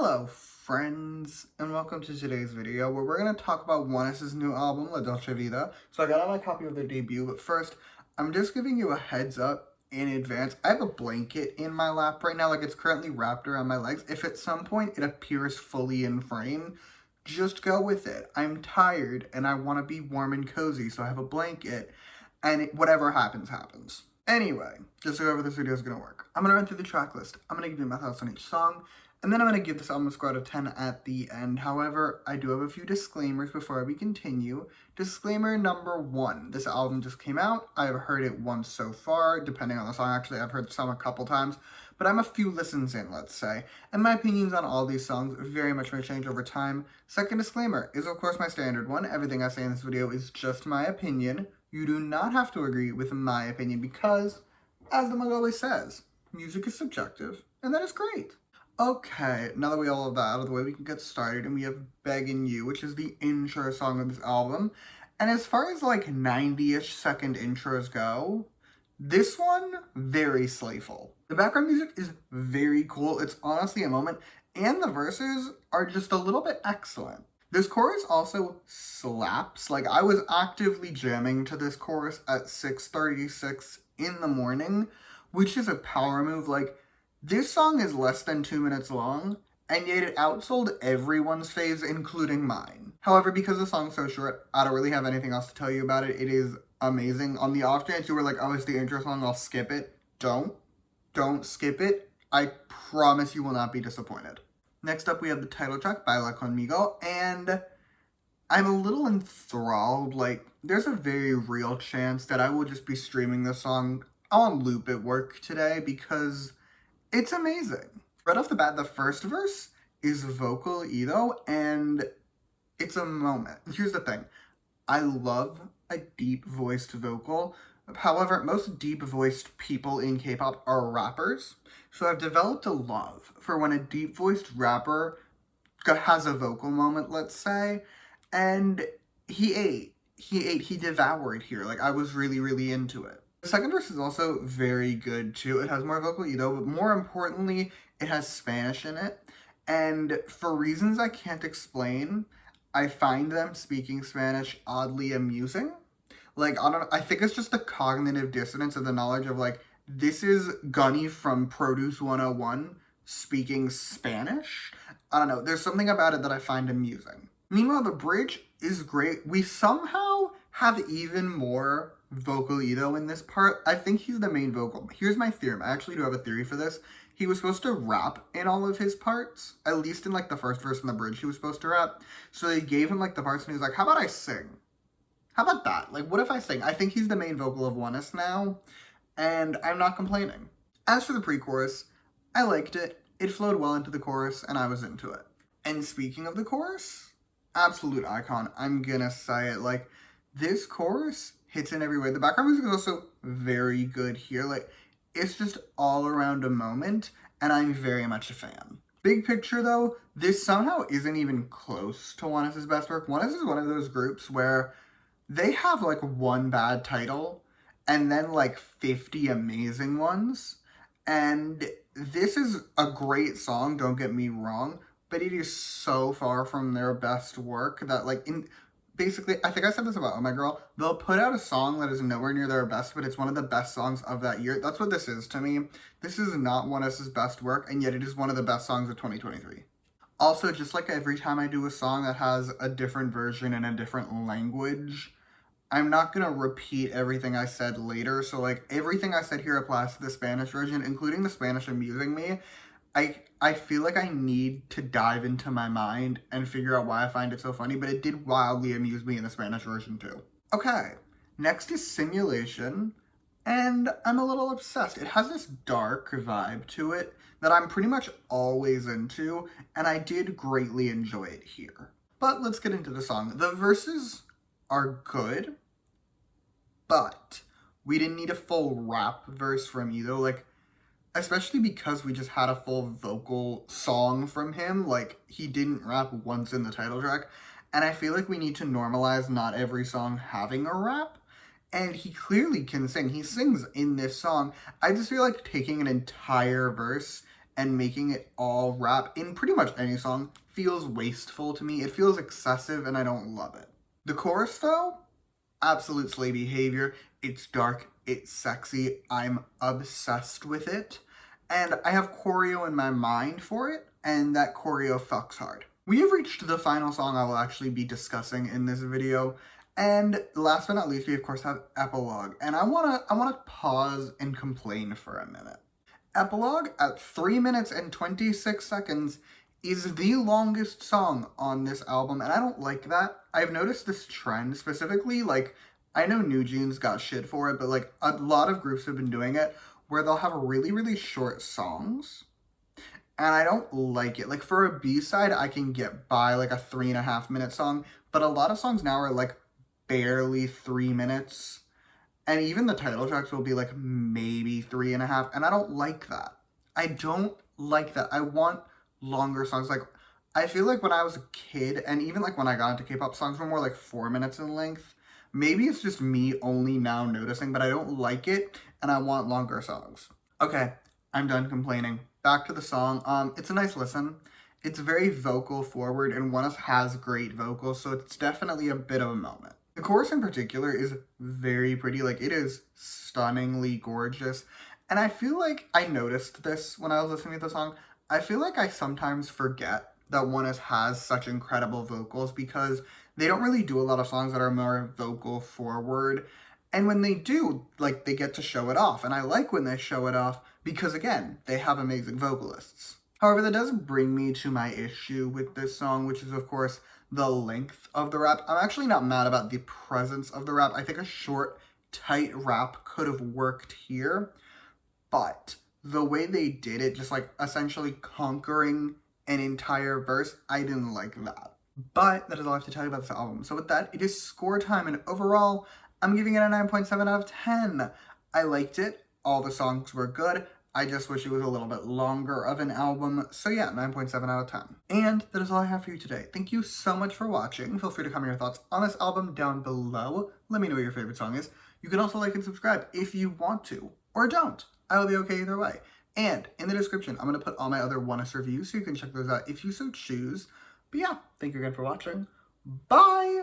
Hello friends, and welcome to today's video where we're going to talk about ONEUS' new album, La Dolce Vita. So I got on my copy of their debut, but first, I'm just giving you a heads up in advance. I have a blanket in my lap right now, like it's currently wrapped around my legs. If at some point it appears fully in frame, just go with it. I'm tired and I want to be warm and cozy, so I have a blanket, and whatever happens, happens. Anyway, just to go over this video is going to work. I'm going to run through the track list. I'm going to give you my thoughts on each song. And then I'm going to give this album a score out of 10 at the end. However, I do have a few disclaimers before we continue. Disclaimer number 1. This album just came out. I've heard it once so far, depending on the song. Actually, I've heard the song a couple times. But I'm a few listens in, let's say. And my opinions on all these songs very much may change over time. Second disclaimer is, of course, my standard one. Everything I say in this video is just my opinion. You do not have to agree with my opinion because, as the mug always says, music is subjective. And that is great. Okay, now that we all have that out of the way, we can get started, and we have Beggin' You, which is the intro song of this album. And as far as like 90-ish second intros go, this one, very slayful. The background music is very cool, it's honestly a moment, and the verses are just a little bit excellent. This chorus also slaps. Like, I was actively jamming to this chorus at 6:36 in the morning, which is a power move. Like, this song is less than 2 minutes long, and yet it outsold everyone's faves, including mine. However, because the song's so short, I don't really have anything else to tell you about it. It is amazing. On the off chance you were like, oh, it's the intro song, I'll skip it. Don't skip it. I promise you will not be disappointed. Next up, we have the title track, Baila Conmigo, and I'm a little enthralled. Like, there's a very real chance that I will just be streaming this song on loop at work today because it's amazing. Right off the bat, the first verse is vocal Ido, and it's a moment. Here's the thing. I love a deep-voiced vocal. However, most deep-voiced people in K-pop are rappers. So I've developed a love for when a deep-voiced rapper has a vocal moment, let's say, and he devoured here. Like, I was really, really into it. The second verse is also very good too. It has more vocal Ido, but more importantly, it has Spanish in it. And for reasons I can't explain, I find them speaking Spanish oddly amusing. Like, I think it's just the cognitive dissonance of the knowledge of, like, this is Gunny from Produce 101 speaking Spanish. I don't know, there's something about it that I find amusing. Meanwhile, the bridge is great. We somehow have even more vocal Ido in this part. I think he's the main vocal. Here's my theorem. I actually do have a theory for this. He was supposed to rap in all of his parts, at least in like the first verse and the bridge he was supposed to rap. So they gave him like the parts and he was like, how about I sing? How about that? Like, what if I sing? I think he's the main vocal of ONEUS now, and I'm not complaining. As for the pre-chorus, I liked it. It flowed well into the chorus, and I was into it. And speaking of the chorus, absolute icon. I'm gonna say it. Like, this chorus hits in every way. The background music is also very good here. Like, it's just all around a moment, and I'm very much a fan. Big picture, though, this somehow isn't even close to ONEUS' best work. ONEUS is one of those groups where they have, like, one bad title, and then, like, 50 amazing ones. And this is a great song, don't get me wrong, but it is so far from their best work that, like, basically, I think I said this about Oh My Girl, they'll put out a song that is nowhere near their best, but it's one of the best songs of that year. That's what this is to me. This is not ONEUS' best work, and yet it is one of the best songs of 2023. Also, just like every time I do a song that has a different version in a different language, I'm not gonna repeat everything I said later, so like everything I said here applies to the Spanish version, including the Spanish amusing me. I feel like I need to dive into my mind and figure out why I find it so funny, but it did wildly amuse me in the Spanish version too. Okay, next is Simulation, and I'm a little obsessed. It has this dark vibe to it that I'm pretty much always into, and I did greatly enjoy it here. But let's get into the song. The verses are good, but we didn't need a full rap verse from Ido. Like, especially because we just had a full vocal song from him. Like, he didn't rap once in the title track. And I feel like we need to normalize not every song having a rap. And he clearly can sing. He sings in this song. I just feel like taking an entire verse and making it all rap in pretty much any song feels wasteful to me. It feels excessive and I don't love it. The chorus though, absolute slay behavior. It's dark, it's sexy, I'm obsessed with it, and I have choreo in my mind for it, and that choreo fucks hard. We have reached the final song I will actually be discussing in this video, and last but not least, we of course have Epilogue, and I wanna pause and complain for a minute. Epilogue at 3 minutes and 26 seconds is the longest song on this album, and I don't like that. I've noticed this trend, specifically, like, I know New Jeans got shit for it, but, like, a lot of groups have been doing it, where they'll have really, really short songs, and I don't like it. Like, for a B-side, I can get by, like, a 3.5-minute song, but a lot of songs now are, like, barely 3 minutes, and even the title tracks will be, like, maybe 3.5, and I don't like that. I don't like that. I want longer songs. Like, I feel like when I was a kid, and even like when I got into K-pop, songs were more like 4 minutes in length. Maybe it's just me only now noticing, but I don't like it, and I want longer songs. Okay, I'm done complaining. Back to the song. It's a nice listen. It's very vocal forward, and ONEUS has great vocals, so it's definitely a bit of a moment. The chorus in particular is very pretty. Like, it is stunningly gorgeous, and I feel like I noticed this when I was listening to the song. I feel like I sometimes forget that ONEUS has such incredible vocals because they don't really do a lot of songs that are more vocal forward. And when they do, like, they get to show it off. And I like when they show it off because, again, they have amazing vocalists. However, that does bring me to my issue with this song, which is, of course, the length of the rap. I'm actually not mad about the presence of the rap. I think a short, tight rap could have worked here. But the way they did it, just like essentially conquering an entire verse, I didn't like that. But that is all I have to tell you about this album. So with that, it is score time, and overall, I'm giving it a 9.7 out of 10. I liked it. All the songs were good. I just wish it was a little bit longer of an album. So yeah, 9.7 out of 10. And that is all I have for you today. Thank you so much for watching. Feel free to comment your thoughts on this album down below. Let me know what your favorite song is. You can also like and subscribe if you want to, or don't. I will be okay either way. And in the description, I'm going to put all my other ONEUS reviews so you can check those out if you so choose. But yeah, thank you again for watching. Bye!